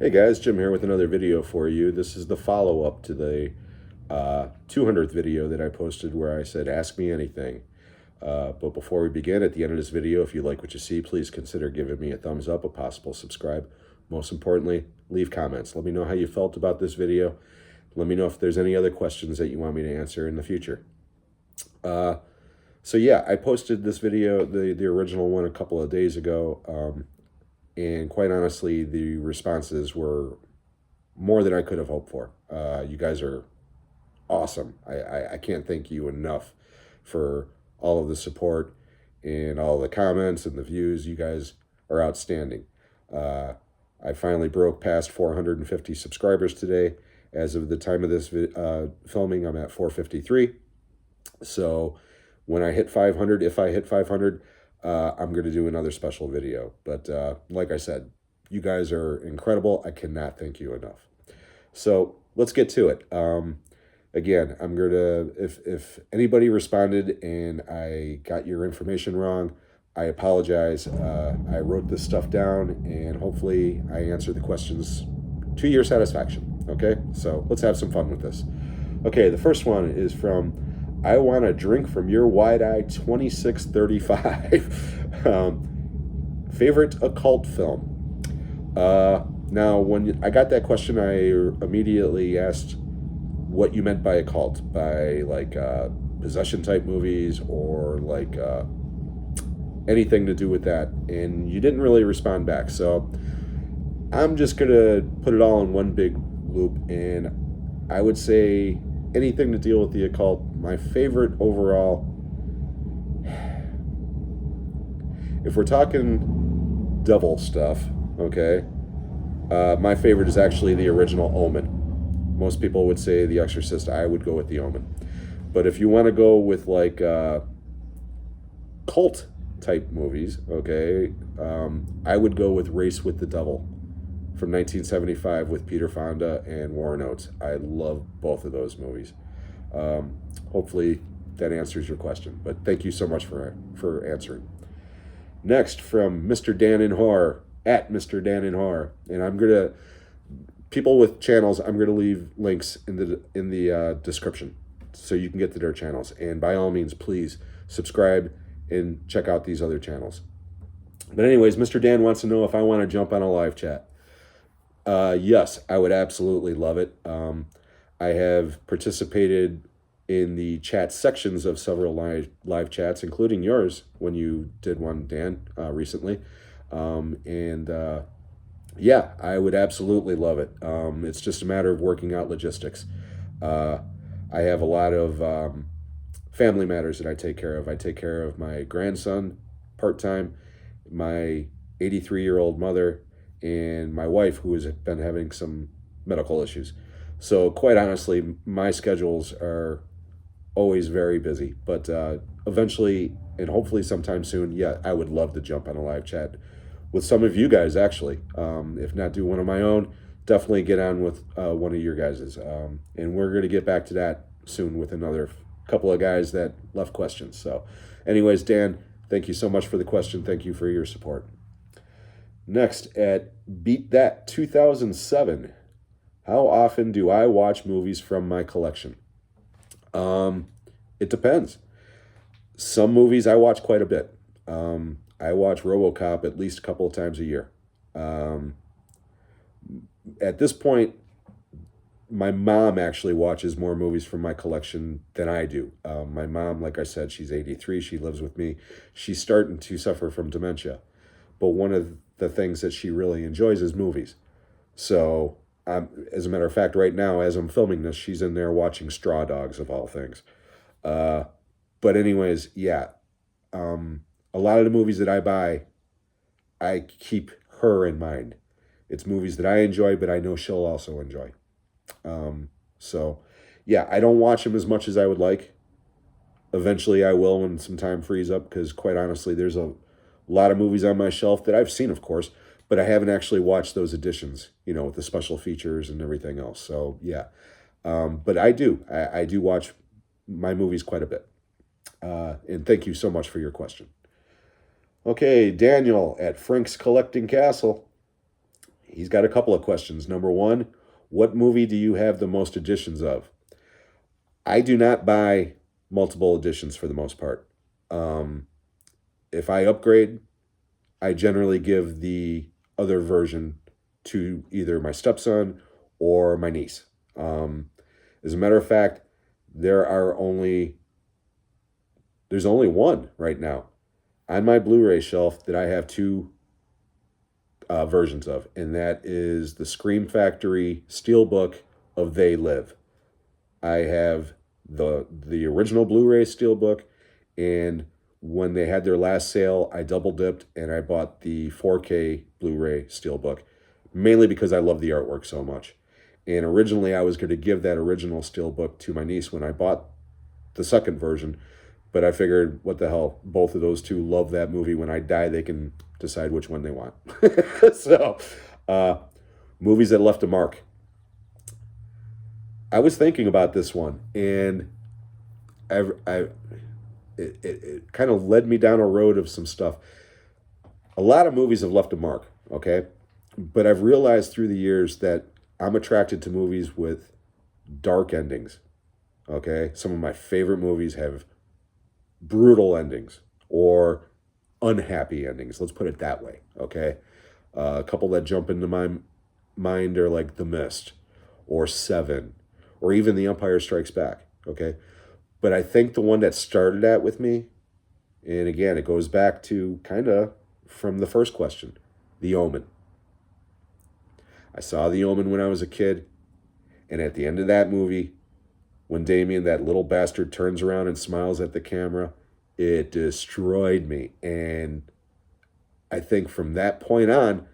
Hey guys, Jim here with another video for you. This is the follow-up to the 200th video that I posted where I said, ask me anything. But before we begin, at the end of this video, if you like what you see, please consider giving me a thumbs up, a possible subscribe. Most importantly, leave comments. Let me know how you felt about this video. Let me know if there's any other questions that you want me to answer in the future. So yeah, I posted this video, the original one, a couple of days ago. And quite honestly, the responses were more than I could have hoped for. You guys are awesome. I can't thank you enough for all of the support and all the comments and the views. You guys are outstanding. I finally broke past 450 subscribers today. As of the time of this filming, I'm at 453. So when I hit 500, if I hit 500, I'm going to do another special video. But like I said, you guys are incredible. I cannot thank you enough. So let's get to it. Again, I'm going to, if anybody responded and I got your information wrong, I apologize. I wrote this stuff down and hopefully I answered the questions to your satisfaction. Okay, so let's have some fun with this. Okay, the first one is from I Want to Drink from Your Wide Eye 2635. Favorite occult film? Now, when I got that question, I immediately asked what you meant by occult, by like possession type movies or like anything to do with that, and you didn't really respond back. So I'm just gonna put it all in one big loop, and I would say anything to deal with the occult. My favorite overall, if we're talking devil stuff, okay, my favorite is actually the original Omen. Most people would say The Exorcist. I would go with The Omen. But if you want to go with like cult type movies, okay, I would go with Race with the Devil from 1975 with Peter Fonda and Warren Oates. I love both of those movies. Hopefully that answers your question. But thank you so much for answering. Next, from Mr. Dan in Horror, at Mr. Dan in Horror. And I'm going to, people with channels, I'm going to leave links in the description so you can get to their channels. And by all means, please subscribe and check out these other channels. But anyways, Mr. Dan wants to know if I want to jump on a live chat. Yes, I would absolutely love it. I have participated in the chat sections of several live chats, including yours when you did one, Dan, recently. Yeah, I would absolutely love it. It's just a matter of working out logistics. I have a lot of family matters that I take care of. I take care of my grandson part-time, my 83-year-old mother, and my wife, who has been having some medical issues. So quite honestly, my schedules are always very busy. But eventually, and hopefully sometime soon, yeah, I would love to jump on a live chat with some of you guys, actually. If not do one of my own, definitely get on with one of your guys's. And we're going to get back to that soon with another couple of guys that left questions. So anyways, Dan, thank you so much for the question. Thank you for your support. Next, at Beat That 2007, how often do I watch movies from my collection? It depends. Some movies I watch quite a bit. I watch RoboCop at least a couple of times a year. At this point, my mom actually watches more movies from my collection than I do. My mom, like I said, she's 83. She lives with me. She's starting to suffer from dementia. But one of the things that she really enjoys is movies. So, as a matter of fact, right now, as I'm filming this, she's in there watching Straw Dogs, of all things. But anyways, yeah. A lot of the movies that I buy, I keep her in mind. It's movies that I enjoy, but I know she'll also enjoy. So, yeah, I don't watch them as much as I would like. Eventually I will when some time frees up, because quite honestly, there's a lot of movies on my shelf that I've seen, of course, but I haven't actually watched those editions, you know, with the special features and everything else. So, yeah. But I do watch my movies quite a bit. And thank you so much for your question. Okay, Daniel at Frank's Collecting Castle. He's got a couple of questions. Number one, what movie do you have the most editions of? I do not buy multiple editions for the most part. Um, if I upgrade, I generally give the other version to either my stepson or my niece. As a matter of fact, there are only there's only one right now on my Blu-ray shelf that I have two versions of, and that is the Scream Factory Steelbook of They Live. I have the original Blu-ray Steelbook, and when they had their last sale, I double dipped and I bought the 4K Blu-ray Steelbook, mainly because I love the artwork so much. And originally, I was going to give that original Steelbook to my niece when I bought the second version, but I figured, what the hell? Both of those two love that movie. When I die, they can decide which one they want. So, movies that left a mark. I was thinking about this one, and it kind of led me down a road of some stuff. A lot of movies have left a mark, okay? But I've realized through the years that I'm attracted to movies with dark endings, okay? Some of my favorite movies have brutal endings or unhappy endings. Let's put it that way, okay? A couple that jump into my mind are like The Mist or Seven or even The Empire Strikes Back, okay? But I think the one that started that with me, and again, it goes back to kind of from the first question, The Omen. I saw The Omen when I was a kid, and at the end of that movie, when Damien, that little bastard, turns around and smiles at the camera, it destroyed me. And I think from that point on,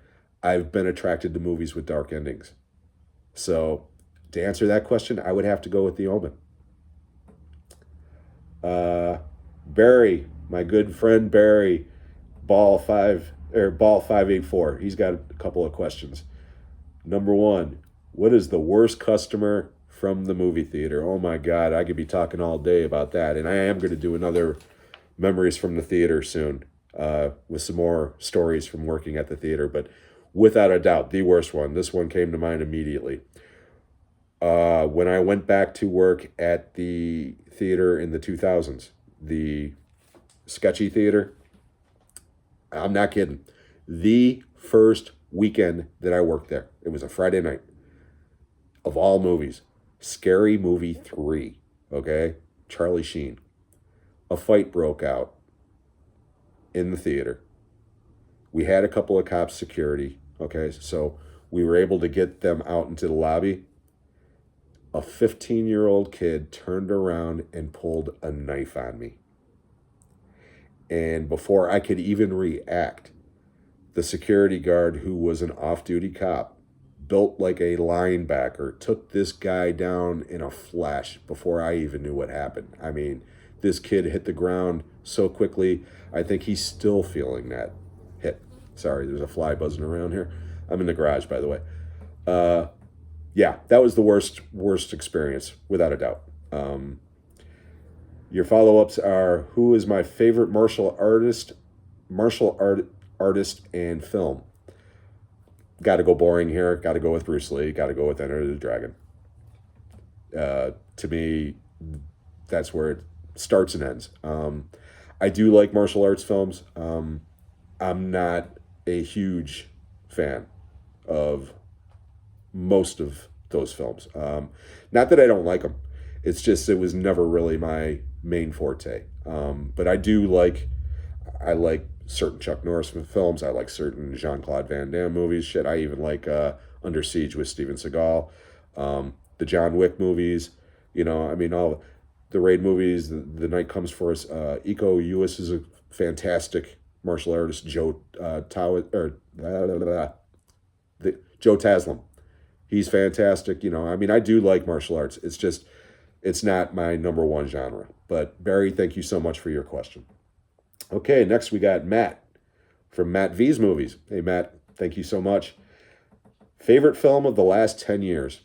I've been attracted to movies with dark endings. So to answer that question, I would have to go with The Omen. Barry, my good friend Barry, Ball 584. He's got a couple of questions. Number one, what is the worst customer from the movie theater? Oh my God, I could be talking all day about that. And I am going to do another Memories from the Theater soon, with some more stories from working at the theater. But without a doubt, the worst one. This one came to mind immediately. When I went back to work at the theater in the 2000s, the sketchy theater, I'm not kidding. The first weekend that I worked there, it was a Friday night. Of all movies, Scary Movie 3, okay? Charlie Sheen. A fight broke out in the theater. We had a couple of cops security, okay? So we were able to get them out into the lobby. A 15-year-old kid turned around and pulled a knife on me. And before I could even react, the security guard, who was an off-duty cop, built like a linebacker, took this guy down in a flash before I even knew what happened. I mean, this kid hit the ground so quickly, I think he's still feeling that hit. Sorry, there's a fly buzzing around here. I'm in the garage, by the way. Yeah, that was the worst experience, without a doubt. Your follow-ups are, who is my favorite martial artist and film? Got to go boring here. Got to go with Bruce Lee. Got to go with Enter the Dragon. To me, that's where it starts and ends. I do like martial arts films. I'm not a huge fan of most of those films. Not that I don't like them. It's just it was never really my main forte. But I like certain Chuck Norris films. I like certain Jean-Claude Van Damme movies. Shit, I even like Under Siege with Steven Seagal. The John Wick movies. You know, I mean, all the Raid movies. The Night Comes for Us. Iko Uwais is a fantastic martial artist. Joe Taslim. He's fantastic. You know, I mean, I do like martial arts. It's just, it's not my number one genre. But Barry, thank you so much for your question. Okay, next we got Matt from Matt V's Movies. Hey, Matt, thank you so much. Favorite film of the last 10 years?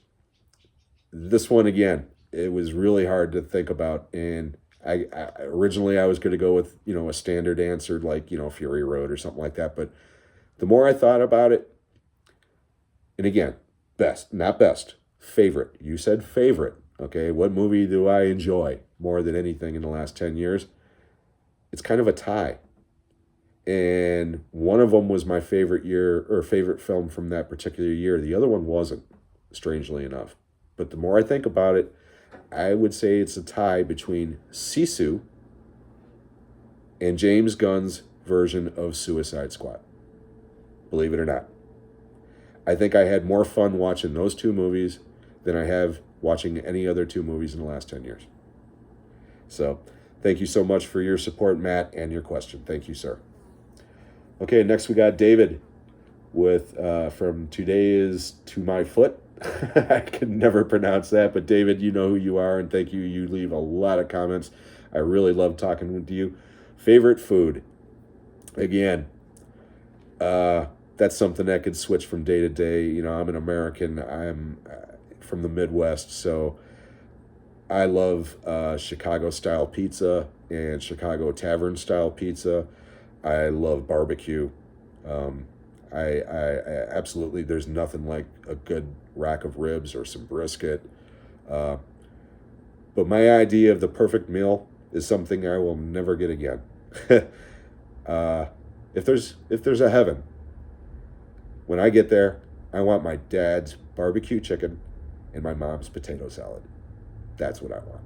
This one, again, it was really hard to think about. And I originally I was going to go with, you know, a standard answer like, you know, Fury Road or something like that. But the more I thought about it, And again, best, not best, favorite. You said favorite. Okay, what movie do I enjoy more than anything in the last 10 years? It's kind of a tie. And one of them was my favorite year or favorite film from that particular year. The other one wasn't, strangely enough. But the more I think about it, I would say it's a tie between Sisu and James Gunn's version of Suicide Squad. Believe it or not. I think I had more fun watching those two movies than I have watching any other two movies in the last 10 years. So, thank you so much for your support, Matt, and your question. Thank you, sir. Okay, next we got David with from Today is to My Foot. I can never pronounce that, but David, you know who you are, and thank you. You leave a lot of comments. I really love talking with you. Favorite food? Again, that's something that could switch from day to day. You know, I'm an American. I'm from the Midwest, so I love Chicago-style pizza and Chicago tavern-style pizza. I love barbecue. I absolutely, there's nothing like a good rack of ribs or some brisket. But my idea of the perfect meal is something I will never get again. If there's a heaven, when I get there, I want my dad's barbecue chicken and my mom's potato salad. That's what I want.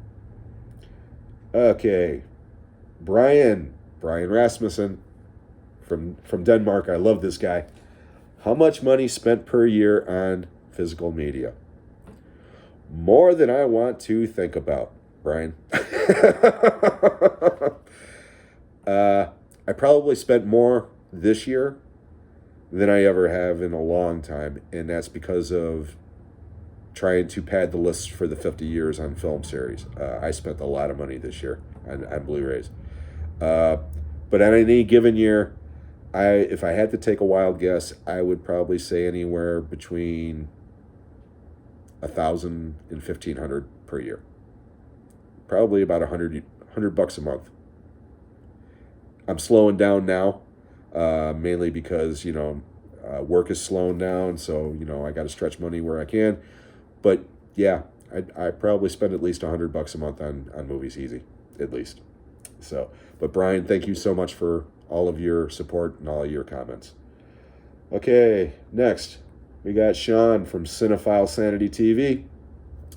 Okay, Brian Rasmussen from Denmark. I love this guy. How much money spent per year on physical media? More than I want to think about, Brian. I probably spent more this year than I ever have in a long time, and that's because of trying to pad the list for the 50 years on film series. I spent a lot of money this year on Blu-rays. But on any given year, if I had to take a wild guess, I would probably say anywhere between $1,000 and $1,500 per year. Probably about $100 a month. I'm slowing down now, mainly because work is slowing down, so I got to stretch money where I can. But yeah, I probably spend at least $100 a month on movies, easy, at least. So, but Brian, thank you so much for all of your support and all your comments. Okay, next we got Sean from CinephileSanityTV.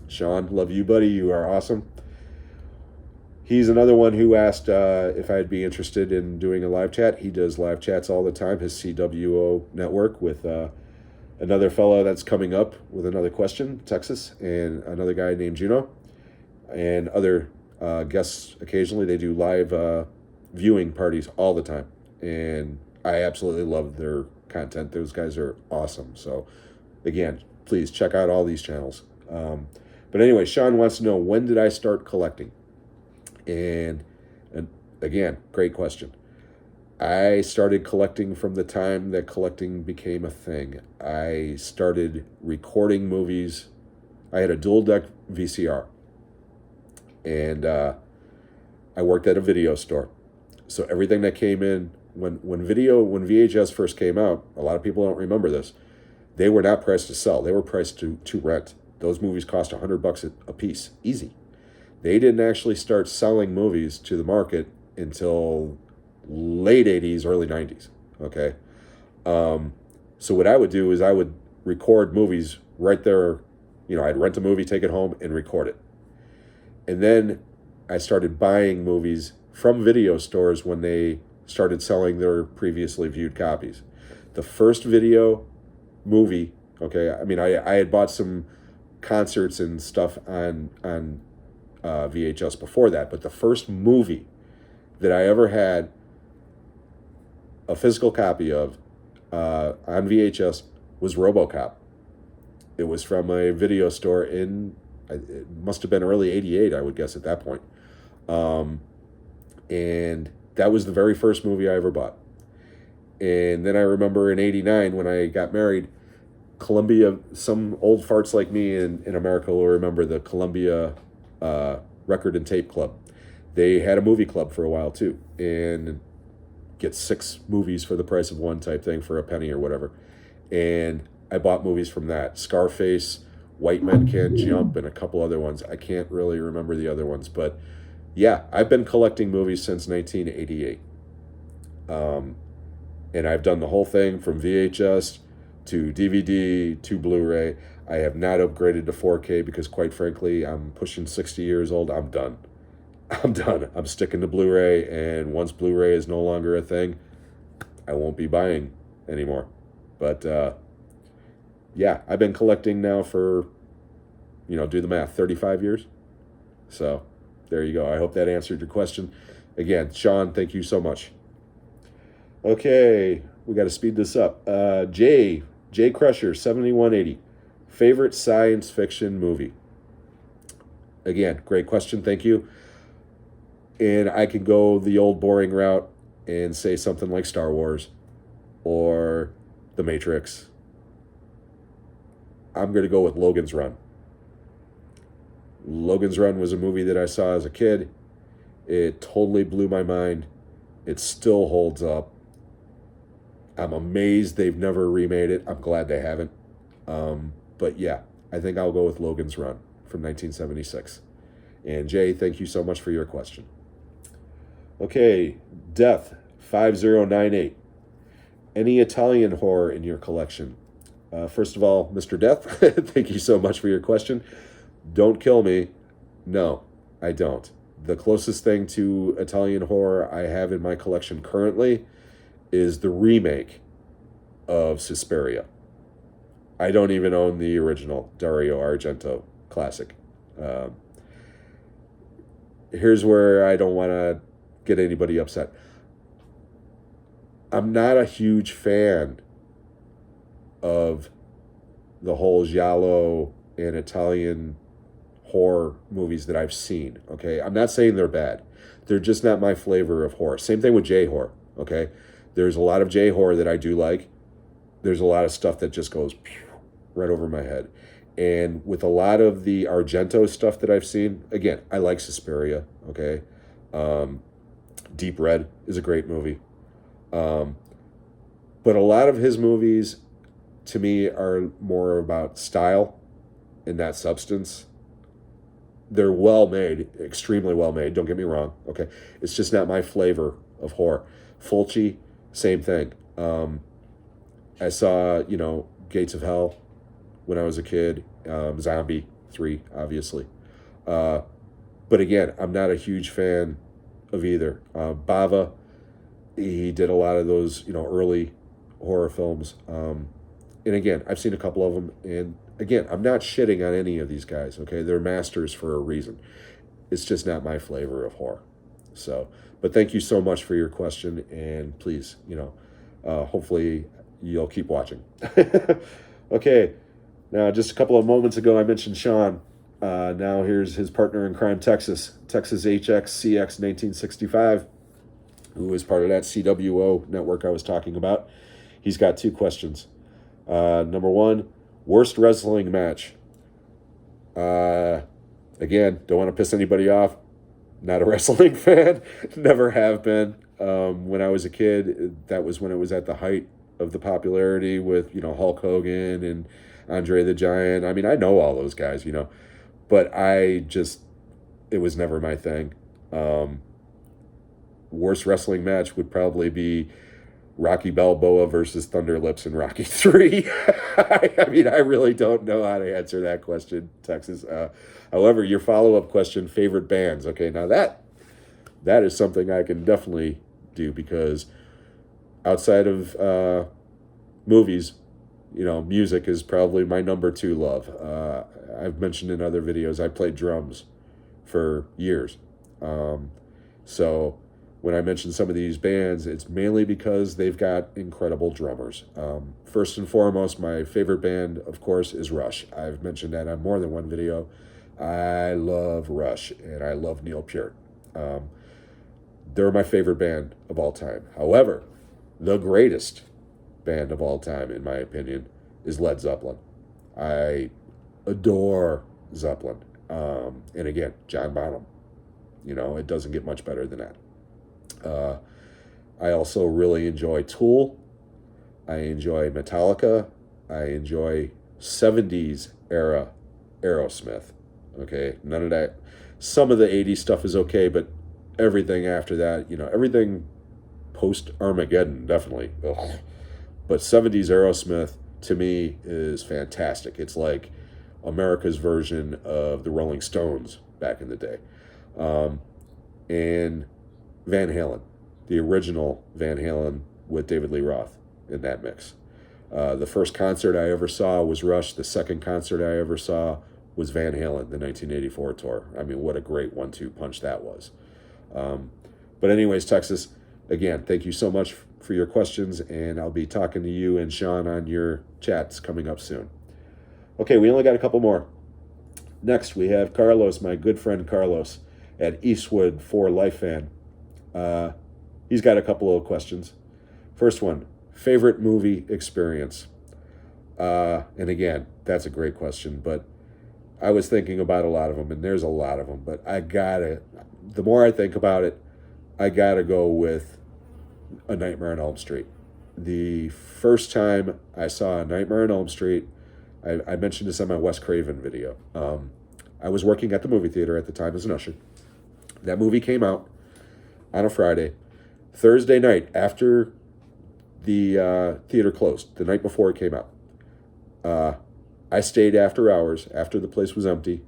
Sean, love you, buddy. You are awesome. He's another one who asked if I'd be interested in doing a live chat. He does live chats all the time, his CWO network, with another fellow that's coming up with another question, Texas, and another guy named Juno, and other guests occasionally. They do live viewing parties all the time, and I absolutely love their content. Those guys are awesome. So, again, please check out all these channels. But anyway, Sean wants to know, when did I start collecting? And again, great question. I started collecting from the time that collecting became a thing. I started recording movies. I had a dual deck VCR, and I worked at a video store. So everything that came in, when VHS first came out, a lot of people don't remember this, they were not priced to sell. They were priced to rent. Those movies cost $100 a piece, easy. They didn't actually start selling movies to the market until late 80s, early 90s, okay? So what I would do is I would record movies right there. I'd rent a movie, take it home, and record it. And then I started buying movies from video stores when they started selling their previously viewed copies. The first video movie, okay, I had bought some concerts and stuff on VHS before that, but the first movie that I ever had a physical copy of on VHS was RoboCop. It was from a video store it must have been early 88, I would guess, at that point. And that was the very first movie I ever bought. And then I remember in 89, when I got married, Columbia, some old farts like me in America will remember the Columbia Record and Tape Club. They had a movie club for a while too, and get 6 movies for the price of one type thing for a penny or whatever. And I bought movies from that. Scarface, White Men Can't Jump, and a couple other ones. I can't really remember the other ones, but yeah, I've been collecting movies since 1988. Um, and I've done the whole thing from VHS to DVD to Blu-ray. I have not upgraded to 4K because, quite frankly, I'm pushing 60 years old. I'm done. I'm done. I'm sticking to Blu-ray, and once Blu-ray is no longer a thing, I won't be buying anymore. But yeah, I've been collecting now for, do the math, 35 years. So there you go. I hope that answered your question. Again, Sean, thank you so much. Okay, we got to speed this up. J Crusher 7180, favorite science fiction movie. Again, great question. Thank you. And I can go the old boring route and say something like Star Wars or The Matrix. I'm going to go with Logan's Run. Logan's Run was a movie that I saw as a kid. It totally blew my mind. It still holds up. I'm amazed they've never remade it. I'm glad they haven't. But yeah, I think I'll go with Logan's Run from 1976. And Jay, thank you so much for your question. Okay, Death 5098. Any Italian horror in your collection? First of all, Mr. Death, thank you so much for your question. Don't kill me. No, I don't. The closest thing to Italian horror I have in my collection currently is the remake of Suspiria. I don't even own the original Dario Argento classic. Here's where I don't want to get anybody upset. I'm not a huge fan of the whole giallo and Italian horror movies that I've seen, okay? I'm not saying they're bad. They're just not my flavor of horror. Same thing with J-horror, okay? There's a lot of J-horror that I do like. There's a lot of stuff that just goes right over my head. And with a lot of the Argento stuff that I've seen, again, I like Suspiria, okay? Deep Red is a great movie. But a lot of his movies, to me, are more about style and not substance. They're well made, extremely well made, don't get me wrong, okay? It's just not my flavor of horror. Fulci, same thing. I saw, Gates of Hell when I was a kid. Zombie 3, obviously. But again, I'm not a huge fan of either. Bava, he did a lot of those, early horror films. And again, I've seen a couple of them. And again, I'm not shitting on any of these guys, okay? They're masters for a reason. It's just not my flavor of horror. So, but thank you so much for your question. And please, hopefully you'll keep watching. Okay. Now, just a couple of moments ago, I mentioned Sean. Now here's his partner in crime, Texas HX CX 1965, who is part of that CWO network I was talking about. He's got two questions. Number one, worst wrestling match. Again, don't want to piss anybody off. Not a wrestling fan. Never have been. When I was a kid, that was when it was at the height of the popularity with, Hulk Hogan and Andre the Giant. I mean, I know all those guys, but it was never my thing. Worst wrestling match would probably be Rocky Balboa versus Thunder Lips in Rocky 3. I mean, I really don't know how to answer that question, Texas. However, your follow-up question, favorite bands. Okay, now that is something I can definitely do, because outside of movies, music is probably my number 2 love. I've mentioned in other videos, I played drums for years. So when I mention some of these bands, it's mainly because they've got incredible drummers. First and foremost, my favorite band, of course, is Rush. I've mentioned that on more than one video. I love Rush, and I love Neil Peart. They're my favorite band of all time. However, the greatest band of all time, in my opinion, is Led Zeppelin. I adore Zeppelin. And again, John Bonham. It doesn't get much better than that. I also really enjoy Tool. I enjoy Metallica. I enjoy 70s era Aerosmith. Okay, none of that. Some of the 80s stuff is okay, but everything after that, everything post Armageddon, definitely. Ugh. But 70s Aerosmith to me is fantastic. It's like America's version of the Rolling Stones back in the day. Um, and Van Halen, the original Van Halen with David Lee Roth in that mix. The first concert I ever saw was Rush. The second concert I ever saw was Van Halen, the 1984 tour. I mean, what a great 1-2 punch that was. Um, but anyways, Texas, again, thank you so much for your questions, and I'll be talking to you and Sean on your chats coming up soon. Okay, we only got a couple more. Next, we have Carlos, my good friend Carlos at Eastwood for Life Fan. He's got a couple of questions. First one, favorite movie experience. And again, that's a great question, but I was thinking about a lot of them, and there's a lot of them, but the more I think about it, I gotta go with A Nightmare on Elm Street. The first time I saw A Nightmare on Elm Street, I mentioned this on my Wes Craven video. I was working at the movie theater at the time as an usher. That movie came out on a Friday. Thursday night, after the theater closed, the night before it came out, I stayed after hours, after the place was empty,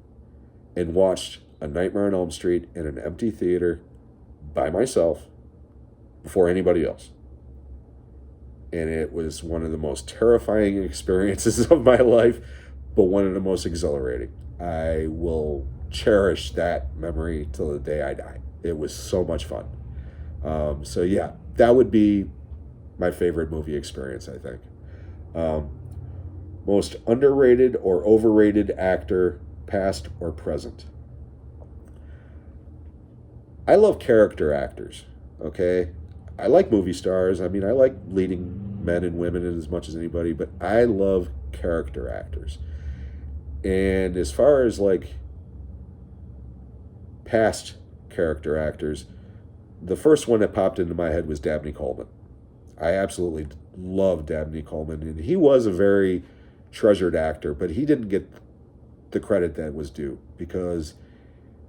and watched A Nightmare on Elm Street in an empty theater by myself before anybody else. And it was one of the most terrifying experiences of my life, but one of the most exhilarating. I will cherish that memory till the day I die. It was so much fun. So yeah, that would be my favorite movie experience, I think. Most underrated or overrated actor, past or present. I love character actors, okay? I like movie stars. I mean, I like leading men and women as much as anybody, but I love character actors. And as far as like past character actors, the first one that popped into my head was Dabney Coleman. I absolutely love Dabney Coleman, and he was a very treasured actor, but he didn't get the credit that was due because,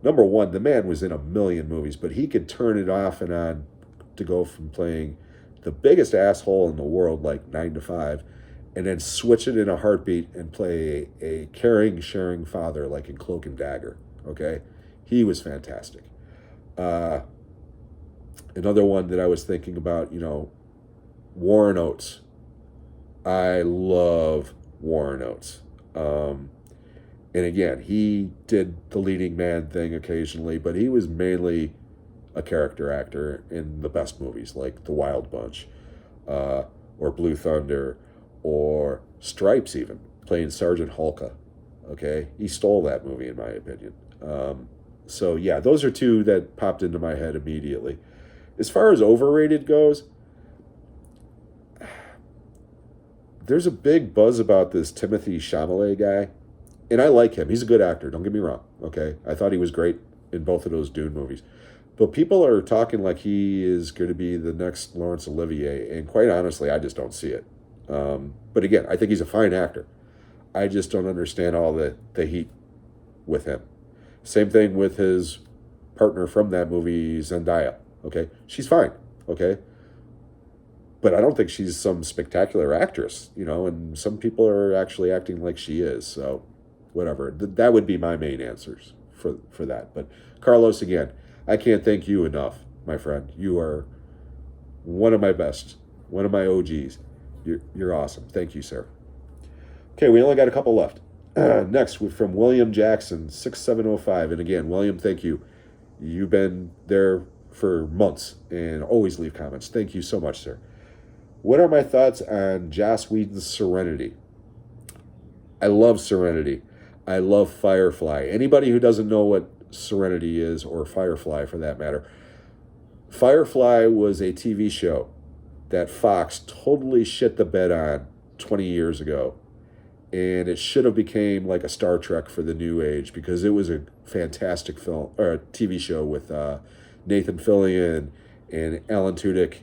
number one, the man was in a million movies, but he could turn it off and on to go from playing the biggest asshole in the world, like 9 to 5, and then switch it in a heartbeat and play a caring, sharing father like in Cloak and Dagger, okay? He was fantastic. Another one that I was thinking about, Warren Oates. I love Warren Oates. And again, he did the leading man thing occasionally, but he was mainly a character actor in the best movies, like The Wild Bunch, or Blue Thunder, or Stripes even, playing Sergeant Hulka. Okay? He stole that movie, in my opinion. So yeah, those are two that popped into my head immediately. As far as overrated goes, there's a big buzz about this Timothée Chalamet guy, and I like him. He's a good actor, don't get me wrong, okay? I thought he was great in both of those Dune movies. But people are talking like he is going to be the next Laurence Olivier, and quite honestly, I just don't see it. But again, I think he's a fine actor. I just don't understand all the heat with him. Same thing with his partner from that movie, Zendaya, okay? She's fine, okay? But I don't think she's some spectacular actress, and some people are actually acting like she is. So whatever. That would be my main answers for that. But Carlos, again, I can't thank you enough, my friend. You are one of my best, one of my OGs. You're awesome. Thank you, sir. Okay, we only got a couple left. Next, from William Jackson, 6705. And again, William, thank you. You've been there for months and always leave comments. Thank you so much, sir. What are my thoughts on Joss Whedon's Serenity? I love Serenity. I love Firefly. Anybody who doesn't know what Serenity is, or Firefly for that matter, Firefly was a TV show that Fox totally shit the bed on 20 years ago. And it should have became like a Star Trek for the new age, because it was a fantastic film or a TV show with Nathan Fillion and Alan Tudyk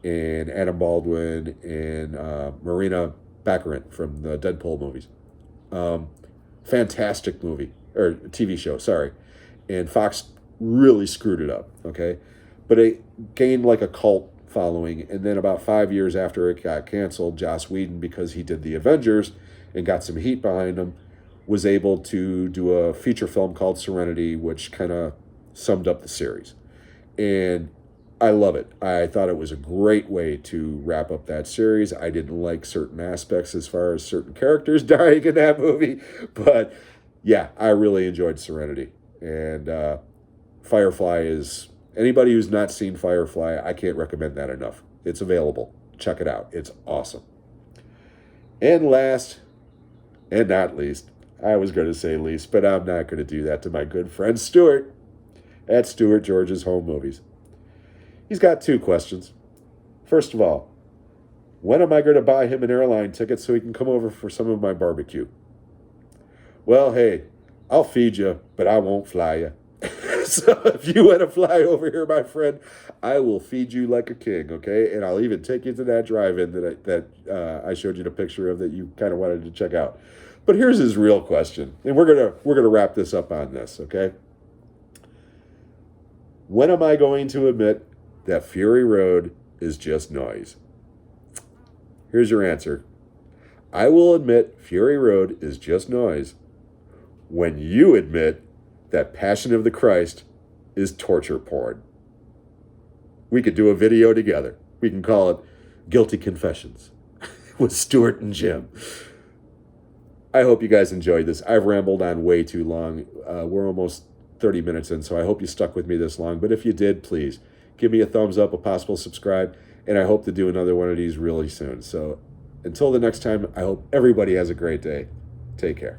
and Adam Baldwin and Marina Baccarat from the Deadpool movies. Fantastic movie, or TV show, sorry. And Fox really screwed it up, okay? But it gained like a cult following, and then about 5 years after it got canceled, Joss Whedon, because he did the Avengers and got some heat behind him, was able to do a feature film called Serenity, which kind of summed up the series. And I love it. I thought it was a great way to wrap up that series. I didn't like certain aspects as far as certain characters dying in that movie, but yeah, I really enjoyed Serenity. And Firefly is, anybody who's not seen Firefly, I can't recommend that enough. It's available. Check it out. It's awesome. And last and not least, I was going to say least, but I'm not going to do that to my good friend Stuart at Stuart George's Home Movies. He's got 2 questions. First of all, when am I going to buy him an airline ticket so he can come over for some of my barbecue? Well, hey, I'll feed you, but I won't fly you. So if you want to fly over here, my friend, I will feed you like a king, okay? And I'll even take you to that drive-in that I showed you the picture of that you kind of wanted to check out. But here's his real question, and we're gonna wrap this up on this, okay? When am I going to admit that Fury Road is just noise? Here's your answer. I will admit Fury Road is just noise when you admit that Passion of the Christ is torture porn. We could do a video together. We can call it Guilty Confessions with Stuart and Jim. I hope you guys enjoyed this. I've rambled on way too long. We're almost 30 minutes in, so I hope you stuck with me this long. But if you did, please give me a thumbs up, a possible subscribe, and I hope to do another one of these really soon. So until the next time, I hope everybody has a great day. Take care.